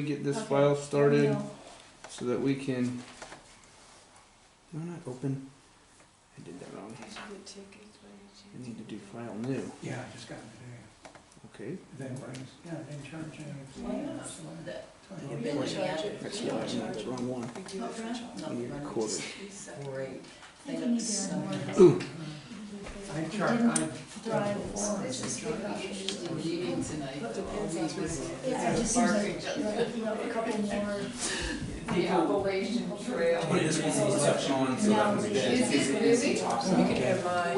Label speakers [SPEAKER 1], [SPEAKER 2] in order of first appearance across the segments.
[SPEAKER 1] get this
[SPEAKER 2] Okay,
[SPEAKER 1] file
[SPEAKER 2] let me
[SPEAKER 1] started
[SPEAKER 2] know.
[SPEAKER 1] so that we can. No, not open. I did that wrong. I need to do file new.
[SPEAKER 3] Yeah, I just got it today.
[SPEAKER 1] Okay.
[SPEAKER 3] Then brings, yeah, then charge any.
[SPEAKER 4] Yeah.
[SPEAKER 2] We don't charge it.
[SPEAKER 1] That's
[SPEAKER 2] We
[SPEAKER 1] the
[SPEAKER 2] don't
[SPEAKER 1] wrong,
[SPEAKER 2] charge
[SPEAKER 1] the
[SPEAKER 2] it.
[SPEAKER 1] wrong one.
[SPEAKER 2] Okay.
[SPEAKER 1] I need to record it.
[SPEAKER 4] Great.
[SPEAKER 2] I think we need to add more of this.
[SPEAKER 1] Ooh.
[SPEAKER 3] I
[SPEAKER 2] We
[SPEAKER 3] charge,
[SPEAKER 2] didn't
[SPEAKER 3] I.
[SPEAKER 2] drive
[SPEAKER 3] Warrants,
[SPEAKER 2] this.
[SPEAKER 4] This is
[SPEAKER 3] I
[SPEAKER 4] gonna
[SPEAKER 3] charge.
[SPEAKER 4] be interesting meeting tonight.
[SPEAKER 2] Yeah, it just seems like, a couple more.
[SPEAKER 4] The Appalachian Trail.
[SPEAKER 1] It is touch on, so
[SPEAKER 2] Now
[SPEAKER 1] that
[SPEAKER 2] we
[SPEAKER 1] was
[SPEAKER 2] should-
[SPEAKER 4] Is it busy?
[SPEAKER 5] You can have mine.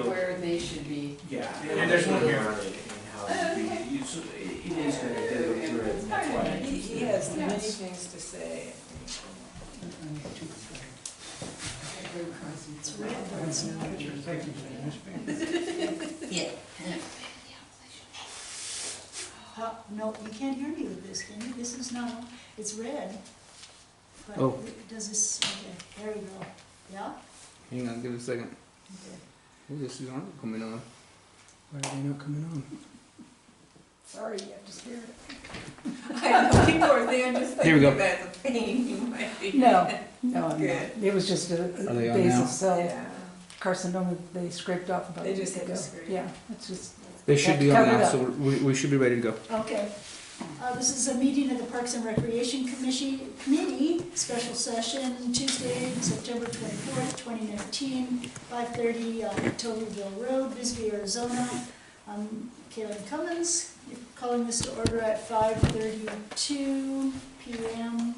[SPEAKER 4] Where they should be.
[SPEAKER 5] Yeah, and there's one here on it, and how it is gonna go through it, and that's why.
[SPEAKER 6] He has many things to say.
[SPEAKER 2] It's red, but it's not.
[SPEAKER 3] Pictures taken to the newspaper.
[SPEAKER 4] Yeah.
[SPEAKER 2] No, you can't hear me with this, can you? This is not, it's red. But
[SPEAKER 1] Oh.
[SPEAKER 2] does this, okay, there we go. Yeah?
[SPEAKER 1] Hang on, give it a second.
[SPEAKER 2] Okay.
[SPEAKER 1] Oh, this is not coming on. Why are they not coming on?
[SPEAKER 6] Sorry, you have to hear it. I know, people are there just
[SPEAKER 1] Here we go.
[SPEAKER 6] thinking that's a pain. You might be.
[SPEAKER 7] No, no, I'm not.
[SPEAKER 6] Good.
[SPEAKER 7] It was just a
[SPEAKER 1] Are they on now?
[SPEAKER 7] basal cell
[SPEAKER 6] Yeah.
[SPEAKER 7] carcinoma they scraped off about a
[SPEAKER 6] They
[SPEAKER 7] week
[SPEAKER 6] just had to
[SPEAKER 7] ago.
[SPEAKER 6] scrape.
[SPEAKER 7] Yeah, it's just,
[SPEAKER 1] They should be on
[SPEAKER 7] Cover it
[SPEAKER 1] now,
[SPEAKER 7] up.
[SPEAKER 1] so we should be ready to go.
[SPEAKER 2] Okay. This is a meeting of the Parks and Recreation Committee, special session, Tuesday, September 24th, 2019, 5:30 on Tobyville Road, Bisbee, Arizona. I'm Kaylin Cummins, calling this to order at 5:32 p.m.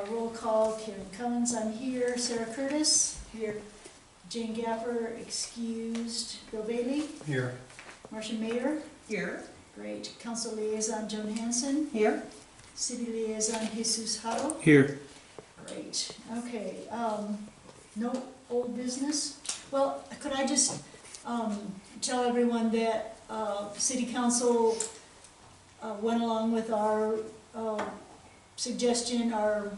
[SPEAKER 2] Roll call, Kaylin Cummins, I'm here. Sarah Curtis? Here. Jane Gaffer, excused. Bill Bailey?
[SPEAKER 3] Here.
[SPEAKER 2] Marcia Mayer?
[SPEAKER 6] Here.
[SPEAKER 2] Great. Council Liaison Joan Hanson.
[SPEAKER 7] here,
[SPEAKER 2] City Liaison Jesus Hutto.
[SPEAKER 1] Here.
[SPEAKER 2] Great. Okay, no old business? Well, could I just, tell everyone that, City Council, went along with our, suggestion, our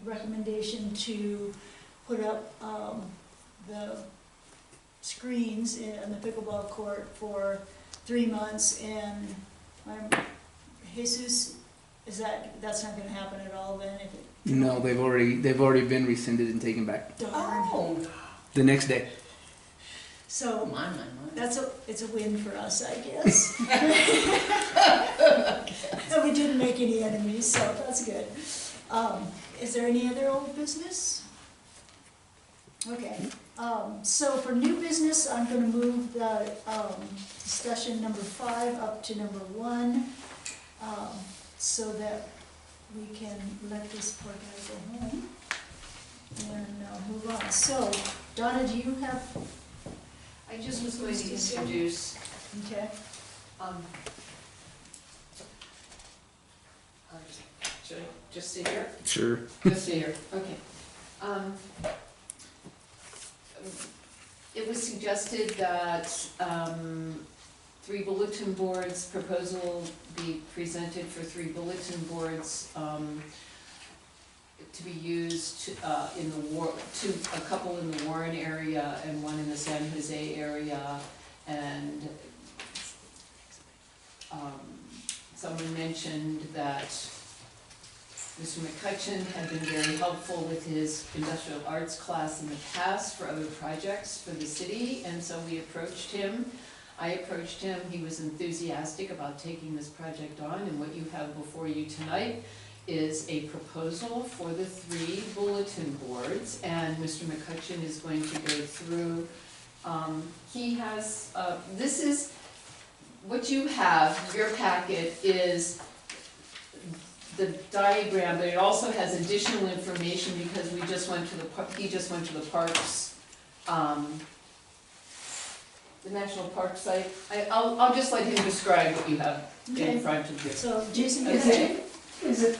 [SPEAKER 2] recommendation to put up, the screens in the pickleball court for 3 months, and Jesus, that's not gonna happen at all then, if it?
[SPEAKER 1] No, they've already been rescinded and taken back
[SPEAKER 2] Darn.
[SPEAKER 6] Oh.
[SPEAKER 1] the next day.
[SPEAKER 2] So,
[SPEAKER 4] My.
[SPEAKER 2] it's a win for us, I guess. And we didn't make any enemies, so that's good. Is there any other old business? Okay, so for new business, I'm gonna move the, discussion number 5 up to number 1, so that we can let this poor guy go home and move on. So, Donna, do you have,
[SPEAKER 4] I just was going to introduce,
[SPEAKER 2] okay,
[SPEAKER 4] should I just sit here?
[SPEAKER 1] Sure.
[SPEAKER 4] Just sit here, okay. It was suggested that 3 bulletin boards, proposal be presented for 3 bulletin boards to be used in the a couple in the Warren area and 1 in the San Jose area. And someone mentioned that Mr. McCutcheon had been very helpful with his industrial arts class in the past for other projects for the city, and so we approached him. I approached him, he was enthusiastic about taking this project on, and what you have before you tonight is a proposal for the 3 bulletin boards, and Mr. McCutcheon is going to go through, he has, this is, what you have, your packet is the diagram, but it also has additional information because we just went to he just went to the parks, the national park site. I'll just let him describe what you have
[SPEAKER 2] Okay.
[SPEAKER 4] in front of you.
[SPEAKER 2] so Jason, you
[SPEAKER 4] Okay.
[SPEAKER 2] have
[SPEAKER 7] is it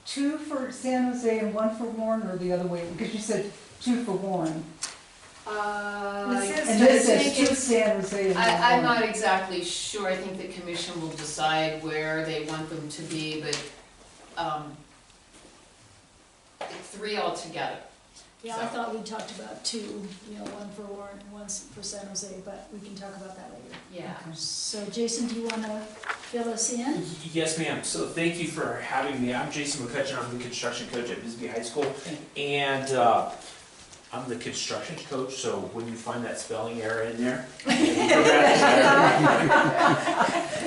[SPEAKER 7] 2 for San Jose and 1 for Warren, or the other way? Because you said 2 for Warren. And this says 2 San Jose and 1 Warren.
[SPEAKER 4] I'm not exactly sure, I think the commission will decide where they want them to be, but 3 altogether.
[SPEAKER 2] Yeah, I
[SPEAKER 4] So-
[SPEAKER 2] thought we talked about two, one for Warren and one for San Jose, but we can talk about that later.
[SPEAKER 4] Yeah.
[SPEAKER 2] So Jason, do you wanna fill us in?
[SPEAKER 5] Yes, ma'am. So thank you for having me. I'm Jason McCutcheon. I'm the construction coach at Bisbee High School. And I'm the construction coach, so when you find that spelling error in there, it's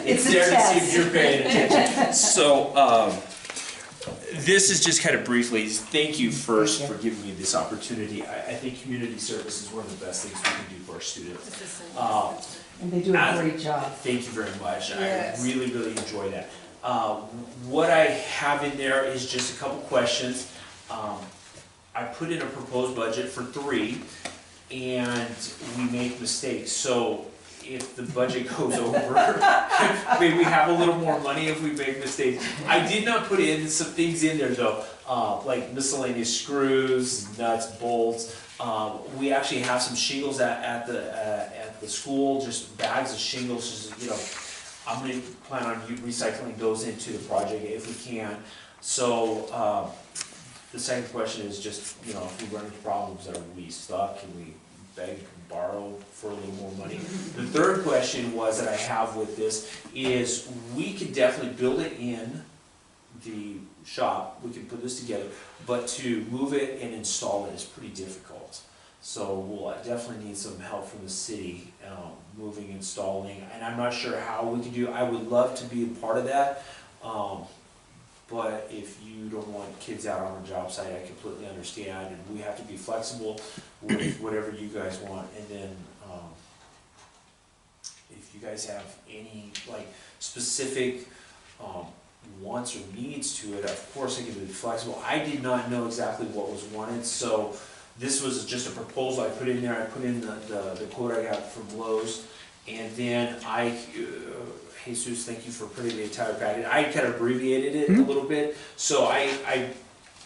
[SPEAKER 7] It's a
[SPEAKER 5] there to see if
[SPEAKER 7] test.
[SPEAKER 5] you're paying attention. So this is just kind of briefly, thank you first for giving me this opportunity. I think community service is one of the best things we can do for our students.
[SPEAKER 7] And they do a great job.
[SPEAKER 5] Thank you very much.
[SPEAKER 6] Yes.
[SPEAKER 5] I really, really enjoy that. What I have in there is just a couple questions. I put in a proposed budget for 3, and we make mistakes. So if the budget goes over, maybe we have a little more money if we make mistakes. I did not put in some things in there though, like miscellaneous screws, nuts, bolts. We actually have some shingles at the school, just bags of shingles, just, I'm gonna plan on recycling those into the project if we can. So, the second question is just, if we run into problems, are we stuck? Can we beg and borrow for a little more money? The third question was that I have with this is we could definitely build it in the shop, we can put this together, but to move it and install it is pretty difficult. So we'll definitely need some help from the city, moving, installing, and I'm not sure how we can do it. I would love to be a part of that. But if you don't want kids out on a job site, I completely understand, and we have to be flexible with whatever you guys want. And then, if you guys have any specific wants or needs to it, of course I can be flexible. I did not know exactly what was wanted, so this was just a proposal I put in there. I put in the quote I got from Lowe's, and then Jesus, thank you for putting the entire package. I kind of abbreviated it a little bit, so I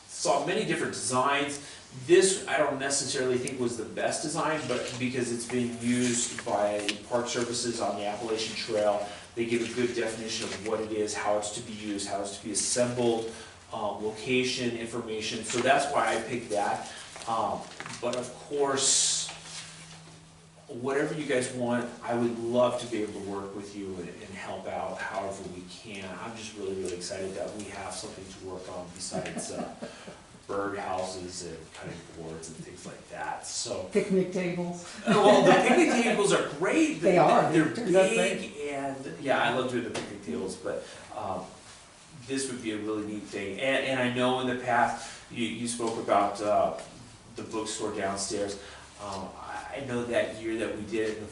[SPEAKER 5] saw many different designs. This I don't necessarily think was the best design, but because it's been used by Park Services on the Appalachian Trail, they give a good definition of what it is, how it's to be used, how it's to be assembled, location information. So that's why I picked that. But of course, whatever you guys want, I would love to be able to work with you and help out however we can. I'm just really, really excited that we have something to work on besides bird houses and cutting boards and things like that. So
[SPEAKER 7] Picnic tables.
[SPEAKER 5] well, the picnic tables are great.
[SPEAKER 7] They are.
[SPEAKER 5] They're
[SPEAKER 7] Turned out
[SPEAKER 5] big, and yeah, I love doing the picnic tables, but this would be a really neat thing. And I know in the past, you spoke about the bookstore downstairs. I know that year that we did it, in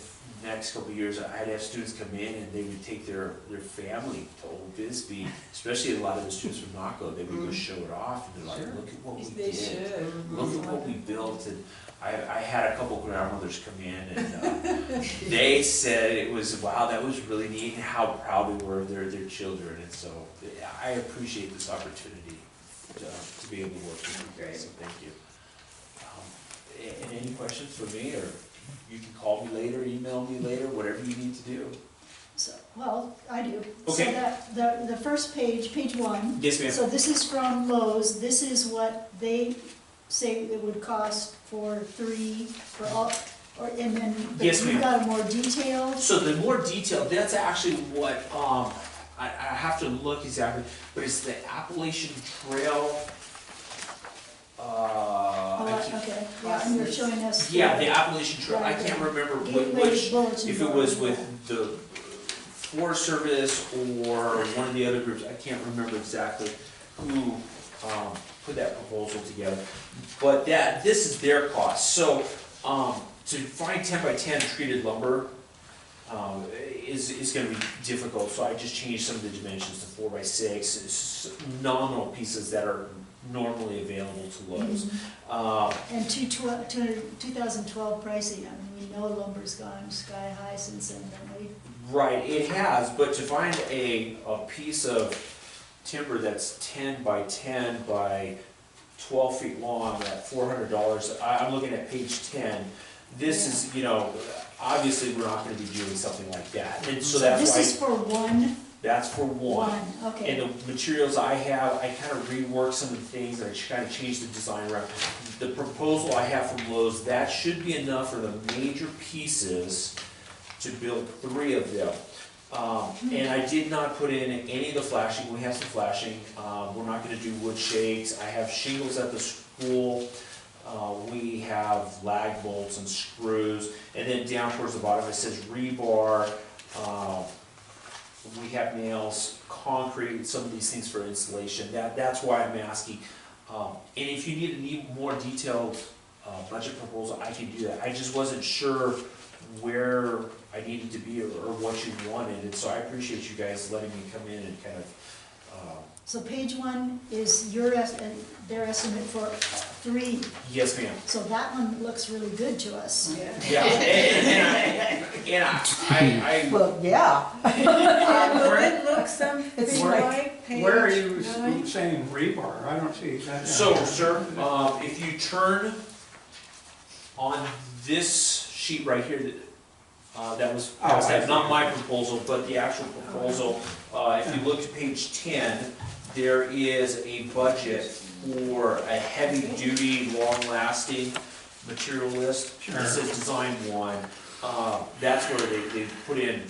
[SPEAKER 5] the next couple of years, I'd have students come in and they would take their family to Old Bisbee, especially a lot of the students from NACO, they would go show it off, and they're like, look at what we
[SPEAKER 6] They
[SPEAKER 5] did.
[SPEAKER 6] should.
[SPEAKER 5] Look at what we built, and I had a couple grandmothers come in, and they said it was, wow, that was really neat, and how proud they were of their children, and so I appreciate this opportunity to be able to work with you guys, so thank you. And any questions for me, or you can call me later, email me later, whatever you need to do.
[SPEAKER 2] So, well, I do.
[SPEAKER 5] Okay.
[SPEAKER 2] So the first page 1.
[SPEAKER 5] Yes, ma'am.
[SPEAKER 2] So this is from Lowe's. This is what they say it would cost for 3, for all, and then
[SPEAKER 5] Yes,
[SPEAKER 2] you've
[SPEAKER 5] ma'am.
[SPEAKER 2] got a more detailed.
[SPEAKER 5] So the more detailed, that's actually what, I have to look exactly, but it's the Appalachian Trail, I can't-
[SPEAKER 2] Okay, yeah, and you're showing us.
[SPEAKER 5] yeah, the Appalachian Trail, I can't remember
[SPEAKER 2] Gateway
[SPEAKER 5] which,
[SPEAKER 2] bulletin
[SPEAKER 5] if it
[SPEAKER 2] board,
[SPEAKER 5] was
[SPEAKER 2] yeah.
[SPEAKER 5] with the Forest Service or one of the other groups, I can't remember exactly who, put that proposal together. But this is their cost, so, to find 10 by 10 treated lumber, is gonna be difficult, so I just changed some of the dimensions to 4 by 6, nominal pieces that are normally available to Lowe's.
[SPEAKER 2] And 2012 pricing, I mean, we know lumber's gone sky high since then, don't we?
[SPEAKER 5] Right, it has, but to find a piece of timber that's 10 by 10 by 12 feet long at $400, I'm looking at page 10, this is, obviously we're not gonna be doing something like that, and so that's
[SPEAKER 2] This
[SPEAKER 5] why,
[SPEAKER 2] is for one?
[SPEAKER 5] that's for one.
[SPEAKER 2] Okay.
[SPEAKER 5] And the materials I have, I kind of reworked some of the things, and I kind of changed the design around. the proposal I have from Lowe's, that should be enough for the major pieces to build 3 of them. And I did not put in any of the flashing, we have some flashing, we're not gonna do wood shakes, I have shingles at the school, we have lag bolts and screws, and then down towards the bottom it says rebar, we have nails, concrete, some of these things for insulation, that's why I'm asking. And if you need a more detailed budget proposal, I can do that. I just wasn't sure where I needed to be or what you wanted, and so I appreciate you guys letting me come in and kind of,
[SPEAKER 2] So page 1 is their estimate for 3.
[SPEAKER 5] yes ma'am.
[SPEAKER 2] So that one looks really good to us.
[SPEAKER 5] Yeah, and I
[SPEAKER 7] Well, yeah.
[SPEAKER 6] Will it look something
[SPEAKER 7] It's
[SPEAKER 6] like page
[SPEAKER 3] Where are you
[SPEAKER 6] 9?
[SPEAKER 3] saying rebar? I don't see that.
[SPEAKER 5] so, sir, if you turn on this sheet right here, that was,
[SPEAKER 3] Oh, I
[SPEAKER 5] not
[SPEAKER 3] see.
[SPEAKER 5] my proposal, but the actual proposal, if you look at page 10, there is a budget for a heavy-duty, long-lasting material list.
[SPEAKER 3] Sure.
[SPEAKER 5] It says design 1, that's where they put in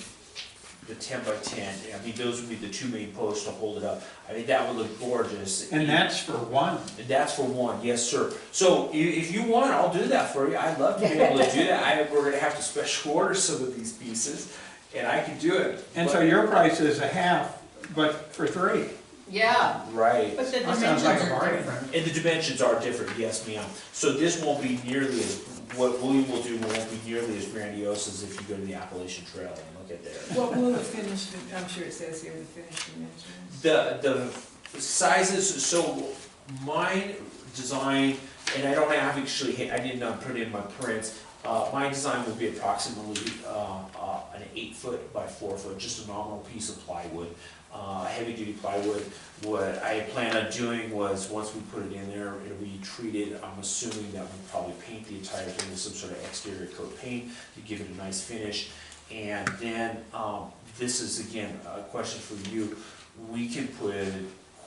[SPEAKER 5] the 10 by 10, I mean, those would be the 2 main posts to hold it up. I think that would look gorgeous.
[SPEAKER 3] And that's for 1.
[SPEAKER 5] And that's for 1, yes, sir. So if you want, I'll do that for you. I'd love to be able to do that. We're gonna have to special order some of these pieces, and I can do it.
[SPEAKER 3] And so your price is a half, but for 3.
[SPEAKER 4] Yeah,
[SPEAKER 5] Right.
[SPEAKER 6] But the
[SPEAKER 3] That sounds like a
[SPEAKER 6] dimensions are
[SPEAKER 3] bargain.
[SPEAKER 6] different.
[SPEAKER 5] And the dimensions are different, yes, ma'am. So this won't be nearly as, what we will do won't be nearly as grandiose as if you go to the Appalachian Trail and look at there.
[SPEAKER 6] What will the finished, I'm sure it says here, the finished dimensions.
[SPEAKER 5] The sizes, so mine design, and I don't have actually, I did not put in my prints, my design would be approximately an 8-foot by 4-foot, just a nominal piece of plywood, heavy-duty plywood. What I plan on doing was, once we put it in there, it'll be treated, I'm assuming that we'll probably paint the entire thing with some sort of exterior coat paint to give it a nice finish. And then, this is again, a question for you, we can put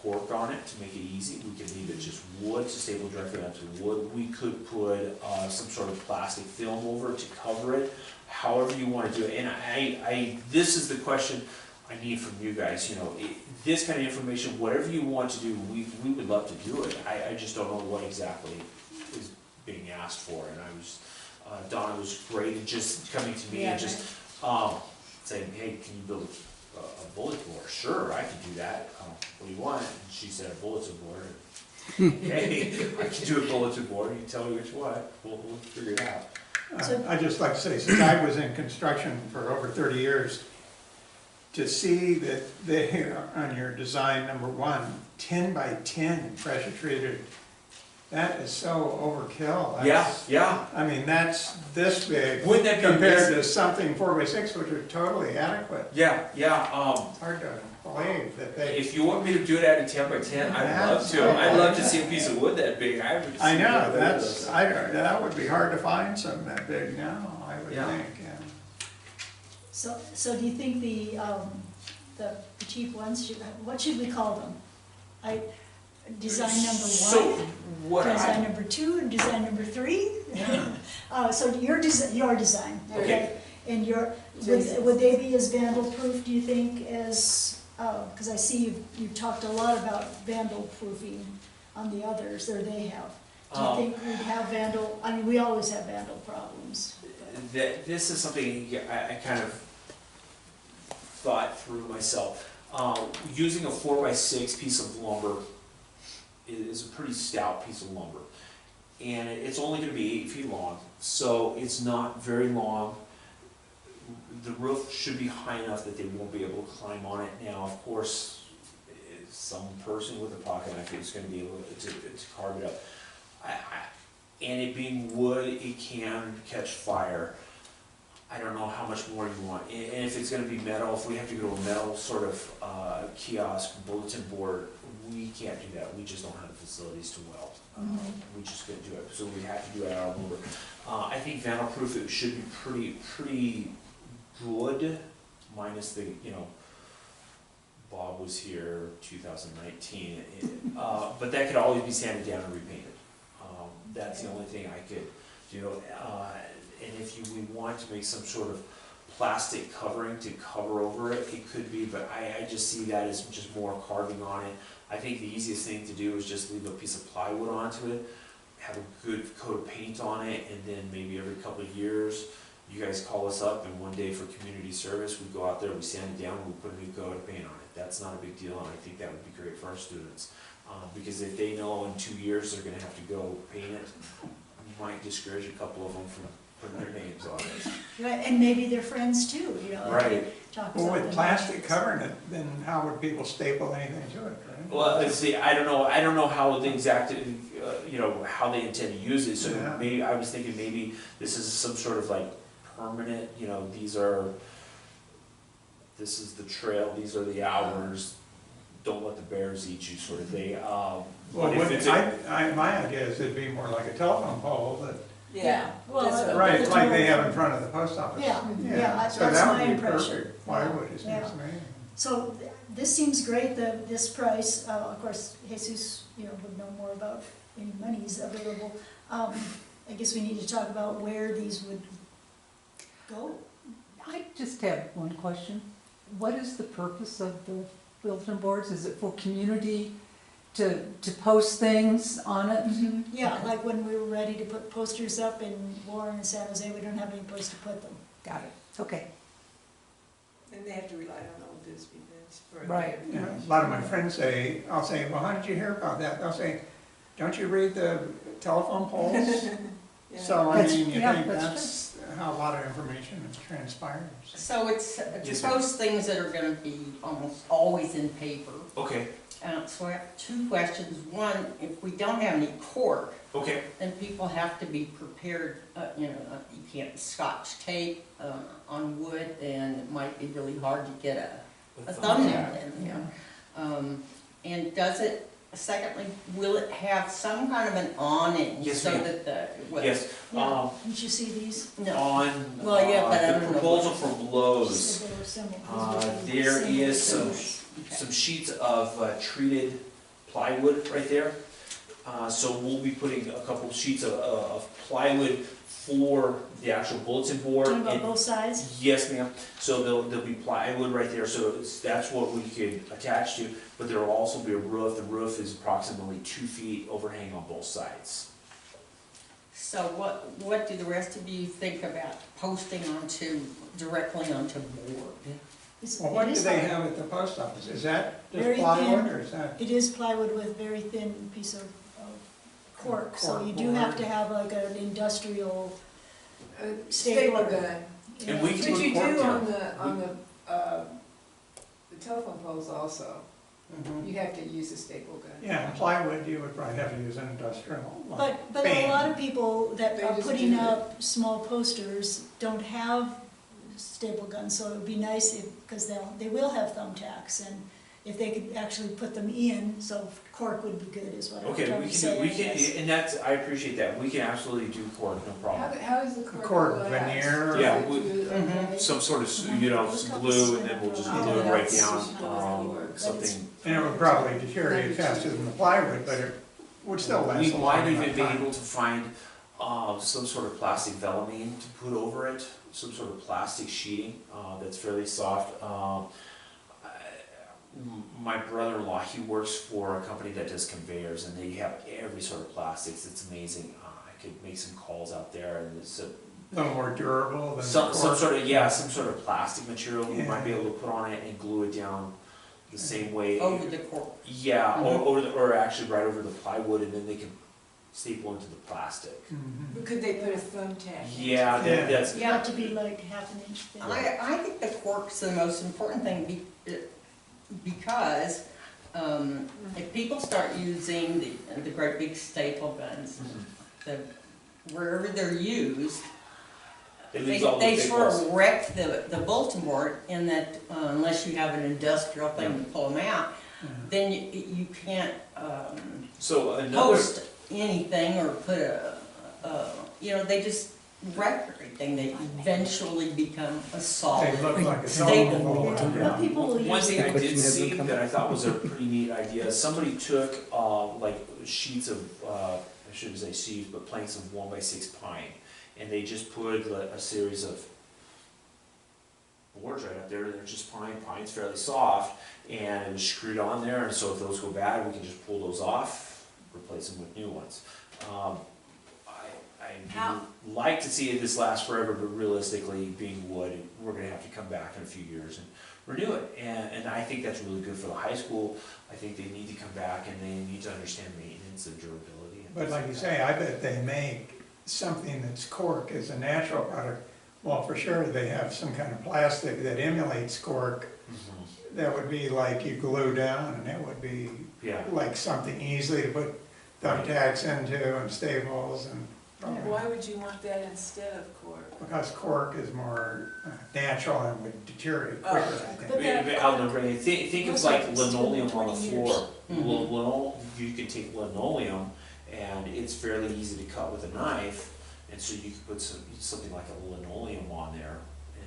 [SPEAKER 5] cork on it to make it easy, we can leave it just wood to staple directly onto the wood. We could put some sort of plastic film over it to cover it, however you want to do it. And this is the question I need from you guys, you know, this kind of information, whatever you want to do, we would love to do it. I just don't know what exactly is being asked for, and I was, Donna was great in just coming to me and just saying, hey, can you build a bulletin board? Sure, I can do that. What do you want? And she said a bulletin board. Okay, I can do a bulletin board. You tell me which one. We'll figure it out.
[SPEAKER 2] So-
[SPEAKER 3] I'd just like to say, since I was in construction for over 30 years, to see that they, on your design number 1, 10 by 10 pressure treated, that is so overkill.
[SPEAKER 5] Yeah,
[SPEAKER 3] That's-
[SPEAKER 5] yeah.
[SPEAKER 3] I mean, that's this big
[SPEAKER 5] Wouldn't that be
[SPEAKER 3] compared to something 4 by 6, which are totally adequate.
[SPEAKER 5] Yeah.
[SPEAKER 3] It's hard to believe that they,
[SPEAKER 5] If you want me to do it at a 10 by 10, I'd love to. I'd love to see a piece of wood that big.
[SPEAKER 3] I know, that would be hard to find some that big now, I would
[SPEAKER 5] Yeah.
[SPEAKER 3] think, yeah.
[SPEAKER 2] So do you think the cheap ones, what should we call them? Design number 1?
[SPEAKER 5] What
[SPEAKER 2] Design number 2 and design number 3? So your design, okay?
[SPEAKER 5] Okay.
[SPEAKER 2] And would they be as vandal-proof, do you think, as, because I see you've talked a lot about vandal-proofing on the others, or they have. Do you think we'd have vandal, I mean, we always have vandal problems.
[SPEAKER 5] This is something I kind of thought through myself. Using a 4 by 6 piece of lumber is a pretty stout piece of lumber. And it's only gonna be 8 feet long, so it's not very long. The roof should be high enough that they won't be able to climb on it. Now, of course, some person with a pocket knife is gonna be able to carve it up. And it being wood, it can catch fire. I don't know how much more you want. And if it's gonna be metal, if we have to go to a metal sort of kiosk, bulletin board, we can't do that. We just don't have the facilities to weld. We just couldn't do it, so we have to do it out of lumber. I think vandal proof, it should be pretty good, minus the, you know, Bob was here 2019, but that could always be sanded down and repainted. That's the only thing I could do. And if we want to make some sort of plastic covering to cover over it, it could be, but I just see that as just more carving on it. I think the easiest thing to do is just leave a piece of plywood onto it, have a good coat of paint on it, and then maybe every couple of years, you guys call us up, and one day for community service, we go out there, we sand it down, and we put a new coat of paint on it. That's not a big deal, and I think that would be great for our students. Because if they know in 2 years they're gonna have to go paint it, you might discourage a couple of them from putting their names on it.
[SPEAKER 2] Right, and maybe they're friends too, you know.
[SPEAKER 5] Right.
[SPEAKER 2] Talk
[SPEAKER 3] Well,
[SPEAKER 2] about
[SPEAKER 3] with
[SPEAKER 2] them.
[SPEAKER 3] plastic covering it, then how would people staple anything to it, right?
[SPEAKER 5] Well, see, I don't know how the exact, how they intend to use it, so
[SPEAKER 3] Yeah.
[SPEAKER 5] maybe, I was thinking maybe this is some sort of like permanent, this is the trail, these are the hours, don't let the bears eat you sort of thing.
[SPEAKER 3] Well,
[SPEAKER 5] But if it's
[SPEAKER 3] my idea is it'd be more like a telephone pole that,
[SPEAKER 2] Yeah, well,
[SPEAKER 6] That's
[SPEAKER 2] that's
[SPEAKER 3] right,
[SPEAKER 2] the
[SPEAKER 3] like they
[SPEAKER 2] total-
[SPEAKER 3] have in front of the post office.
[SPEAKER 2] Yeah, yeah,
[SPEAKER 3] So
[SPEAKER 2] that's
[SPEAKER 3] that
[SPEAKER 2] my
[SPEAKER 3] would be
[SPEAKER 2] impression.
[SPEAKER 3] perfect. Plywood, it
[SPEAKER 2] Yeah.
[SPEAKER 3] seems to me.
[SPEAKER 2] So this seems great, this price, of course, Jesus, would know more about any monies available. I guess we need to talk about where these would go.
[SPEAKER 7] I just have one question. What is the purpose of the bulletin boards? Is it for community to post things on it?
[SPEAKER 2] Yeah, like when we were ready to put posters up in Warren and San Jose, we don't have any place to put them.
[SPEAKER 7] Got it, okay.
[SPEAKER 6] And they have to rely on old Bisbee bids for.
[SPEAKER 7] Right.
[SPEAKER 3] Yeah, a lot of my friends say, I'll say, well, how did you hear about that? They'll say, don't you read the telephone poles?
[SPEAKER 6] Yeah.
[SPEAKER 3] So, I
[SPEAKER 7] That's-
[SPEAKER 3] mean, you
[SPEAKER 7] yeah,
[SPEAKER 3] think
[SPEAKER 7] that's
[SPEAKER 3] that's how a lot of information transpires.
[SPEAKER 8] So it's
[SPEAKER 5] Yes,
[SPEAKER 8] to
[SPEAKER 5] ma'am.
[SPEAKER 8] post things that are gonna be almost always in paper.
[SPEAKER 5] Okay,
[SPEAKER 8] So I have two questions. One, if we don't have any cork,
[SPEAKER 5] okay,
[SPEAKER 8] then people have to be prepared, you can't scotch tape on wood, and it might be really hard to get a thumbnail in there. And does it, secondly, will it have some kind of an awning?
[SPEAKER 5] Yes,
[SPEAKER 8] so
[SPEAKER 5] ma'am.
[SPEAKER 8] that the
[SPEAKER 5] yes,
[SPEAKER 2] Yeah, didn't you see these?
[SPEAKER 8] No.
[SPEAKER 5] on,
[SPEAKER 8] Well, yeah, but I
[SPEAKER 5] the
[SPEAKER 8] don't know
[SPEAKER 5] proposal
[SPEAKER 8] what-
[SPEAKER 5] from Lowe's,
[SPEAKER 2] Said they were similar.
[SPEAKER 5] there is
[SPEAKER 2] Similar.
[SPEAKER 5] some sheets of treated plywood right there. So we'll be putting a couple sheets of plywood for the actual bulletin board.
[SPEAKER 2] Talking about
[SPEAKER 5] and-
[SPEAKER 2] both sides?
[SPEAKER 5] Yes, ma'am. So there'll be plywood right there, so that's what we could attach to, but there will also be a roof. The roof is approximately 2 feet overhang on both sides.
[SPEAKER 8] So what do the rest of you think about posting directly onto board?
[SPEAKER 3] Well, what
[SPEAKER 2] It
[SPEAKER 3] do
[SPEAKER 2] is
[SPEAKER 3] they
[SPEAKER 2] hard.
[SPEAKER 3] have at the post office? Is that just
[SPEAKER 2] Very
[SPEAKER 3] plywood
[SPEAKER 2] thin.
[SPEAKER 3] or is that?
[SPEAKER 2] It is plywood with very thin piece of cork, so
[SPEAKER 3] Cork
[SPEAKER 2] you do have
[SPEAKER 3] board.
[SPEAKER 2] to have like an industrial
[SPEAKER 6] Staple
[SPEAKER 2] stapler.
[SPEAKER 6] gun.
[SPEAKER 5] And we
[SPEAKER 2] Yeah.
[SPEAKER 5] can
[SPEAKER 6] Which you
[SPEAKER 5] cork
[SPEAKER 6] do
[SPEAKER 5] down.
[SPEAKER 6] on the telephone poles also. You have to use a staple gun.
[SPEAKER 3] Yeah, plywood, you would probably have to use an industrial. like
[SPEAKER 2] But a
[SPEAKER 3] band.
[SPEAKER 2] lot of people that
[SPEAKER 6] They
[SPEAKER 2] are
[SPEAKER 6] just
[SPEAKER 2] putting
[SPEAKER 6] do it.
[SPEAKER 2] up small posters don't have staple guns, so it would be nice if, because they will have thumbtacks, and if they could actually put them in, so cork would be good, is what I'm
[SPEAKER 5] Okay,
[SPEAKER 2] trying
[SPEAKER 5] we
[SPEAKER 2] to say.
[SPEAKER 5] can,
[SPEAKER 2] I guess.
[SPEAKER 5] and that's, I appreciate that. We can absolutely do cork, no problem.
[SPEAKER 6] How does the cork?
[SPEAKER 3] Cork
[SPEAKER 6] glass?
[SPEAKER 3] veneer.
[SPEAKER 5] Yeah,
[SPEAKER 6] Does it do- okay.
[SPEAKER 5] Some sort of, some glue, and then we'll just glue it right down, something.
[SPEAKER 3] And it would probably deteriorate faster than the plywood, but it would still last
[SPEAKER 5] We
[SPEAKER 3] a long
[SPEAKER 5] might
[SPEAKER 3] enough
[SPEAKER 5] even be
[SPEAKER 3] time.
[SPEAKER 5] able to find, some sort of plastic Vellamine to put over it, some sort of plastic sheeting, that's fairly soft. My brother-in-law, he works for a company that does conveyors, and they have every sort of plastics. It's amazing. I could make some calls out there, and it's a
[SPEAKER 3] A little more durable than the
[SPEAKER 5] some
[SPEAKER 3] cork.
[SPEAKER 5] some sort of plastic material we might be
[SPEAKER 3] Yeah.
[SPEAKER 5] able to put on it and glue it down the same way.
[SPEAKER 8] Over the cork.
[SPEAKER 5] Yeah,
[SPEAKER 8] Mhm.
[SPEAKER 5] or actually right over the plywood, and then they can staple into the plastic.
[SPEAKER 3] Mhm.
[SPEAKER 6] But could they put a thumbtack?
[SPEAKER 5] Yeah,
[SPEAKER 3] Yeah.
[SPEAKER 5] that's,
[SPEAKER 2] You have to be like half an inch thick.
[SPEAKER 8] I think the cork's the most important thing because if people start using the great big staple guns, wherever they're used,
[SPEAKER 5] it
[SPEAKER 8] they
[SPEAKER 5] leaves all the big
[SPEAKER 8] sort
[SPEAKER 5] holes.
[SPEAKER 8] of wreck the bulletin board in that unless you have an industrial thing to pull them out, then you can't
[SPEAKER 5] So another,
[SPEAKER 8] post anything or put they just wreck everything. They eventually become a solid.
[SPEAKER 3] They look like a
[SPEAKER 8] staple.
[SPEAKER 3] telephone pole.
[SPEAKER 2] Yeah, but people will
[SPEAKER 5] one
[SPEAKER 2] use
[SPEAKER 5] thing I
[SPEAKER 1] Question
[SPEAKER 5] did
[SPEAKER 1] hasn't
[SPEAKER 5] see
[SPEAKER 1] come
[SPEAKER 5] that
[SPEAKER 1] up.
[SPEAKER 5] I thought was a pretty neat idea, somebody took, like sheets of, I I shouldn't say sheaves, but planks of 1x6 pine. And they just put a series of boards right up there, they're just pine, pine's fairly soft, and it was screwed on there, and so if those go bad, we can just pull those off, replace them with new ones. I would like to see this last forever, but realistically, being wood, we're gonna have to come back in a few years and renew it. And I think that's really good for the high school. I think they need to come back and they need to understand maintenance and durability. And
[SPEAKER 3] But like you say, I bet they make something that's cork as a natural product. Well, for sure, they have some kind of plastic that emulates cork.
[SPEAKER 5] Mhm.
[SPEAKER 3] That would be like you glue down, and it would be
[SPEAKER 5] Yeah.
[SPEAKER 3] like something easy to put thumbtacks into and staples and.
[SPEAKER 6] Why would you want that instead of cork?
[SPEAKER 3] Because cork is more natural and would deteriorate
[SPEAKER 6] Oh,
[SPEAKER 3] quicker, I
[SPEAKER 2] But
[SPEAKER 3] think.
[SPEAKER 2] that-
[SPEAKER 5] Out in the rain, think of
[SPEAKER 2] Those
[SPEAKER 5] like
[SPEAKER 2] are still
[SPEAKER 5] linoleum on the
[SPEAKER 2] 20 years.
[SPEAKER 5] floor.
[SPEAKER 8] Mhm.
[SPEAKER 5] You can take linoleum and it's fairly easy to cut with a knife, and so you could put something like a linoleum on there,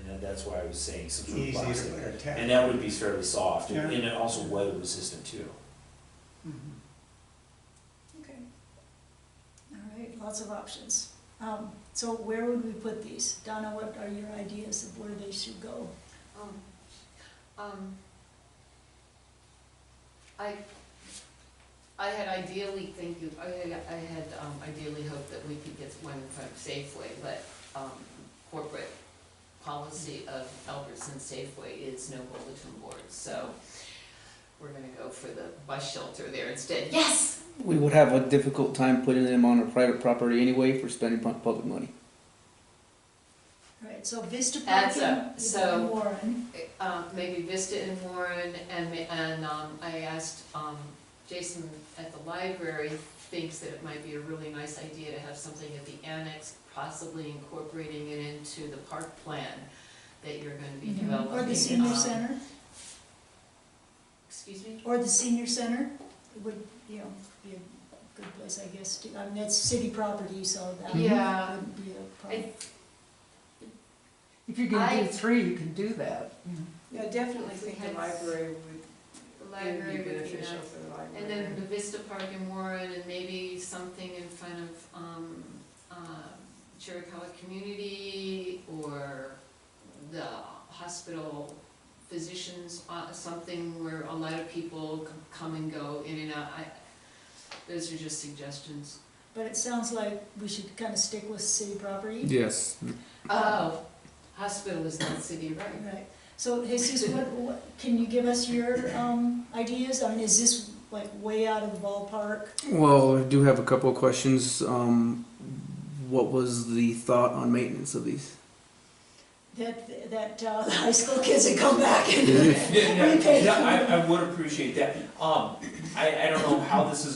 [SPEAKER 5] and that's why I was saying some sort of
[SPEAKER 3] Easy to
[SPEAKER 5] plastic.
[SPEAKER 3] put a tag.
[SPEAKER 5] And that would be fairly soft,
[SPEAKER 3] Yeah.
[SPEAKER 5] and it also weather resistant too.
[SPEAKER 3] Mhm.
[SPEAKER 2] Okay. All right, lots of options. So where would we put these? Donna, what are your ideas of where they should go?
[SPEAKER 4] I had ideally ideally hoped that we could get one in front of Safeway, but, corporate policy of Albertson Safeway is no bulletin boards, so we're gonna go for the bus shelter there instead. Yes!
[SPEAKER 1] We would have a difficult time putting them on a private property anyway for spending public money.
[SPEAKER 2] All right, so Vista
[SPEAKER 4] Adds
[SPEAKER 2] Parking,
[SPEAKER 4] up.
[SPEAKER 2] in
[SPEAKER 4] So-
[SPEAKER 2] Warren.
[SPEAKER 4] Maybe Vista and Warren, and I asked, Jason at the library thinks that it might be a really nice idea to have something at the annex, possibly incorporating it into the park plan that you're gonna be developing.
[SPEAKER 2] Or the senior center,
[SPEAKER 4] Excuse me?
[SPEAKER 2] or the senior center, it would, you know, be a good place, I guess, to, I mean, that's city property, so that
[SPEAKER 4] Yeah.
[SPEAKER 2] wouldn't be a problem.
[SPEAKER 7] If you're gonna do 3, you can do that.
[SPEAKER 6] Yeah, I definitely
[SPEAKER 4] If we
[SPEAKER 6] think the
[SPEAKER 4] had
[SPEAKER 6] library would,
[SPEAKER 4] The
[SPEAKER 6] it
[SPEAKER 4] library
[SPEAKER 6] would be
[SPEAKER 4] would be
[SPEAKER 6] beneficial
[SPEAKER 4] nice.
[SPEAKER 6] for the library.
[SPEAKER 4] And then the Vista Park in Warren, and maybe something in front of, Chiricahua Community, or the hospital physicians, something where a lot of people come and go in and out. Those are just suggestions.
[SPEAKER 2] But it sounds like we should kind of stick with city property.
[SPEAKER 1] Yes.
[SPEAKER 4] Oh, hospital is not city, right?
[SPEAKER 2] Right, so Jesus, what, can you give us your, ideas? I mean, is this like way out of the ballpark?
[SPEAKER 1] Well, I do have a couple of questions. What was the thought on maintenance of these?
[SPEAKER 2] That the high school kids would come back and repay.
[SPEAKER 5] I would appreciate that. I don't know how this is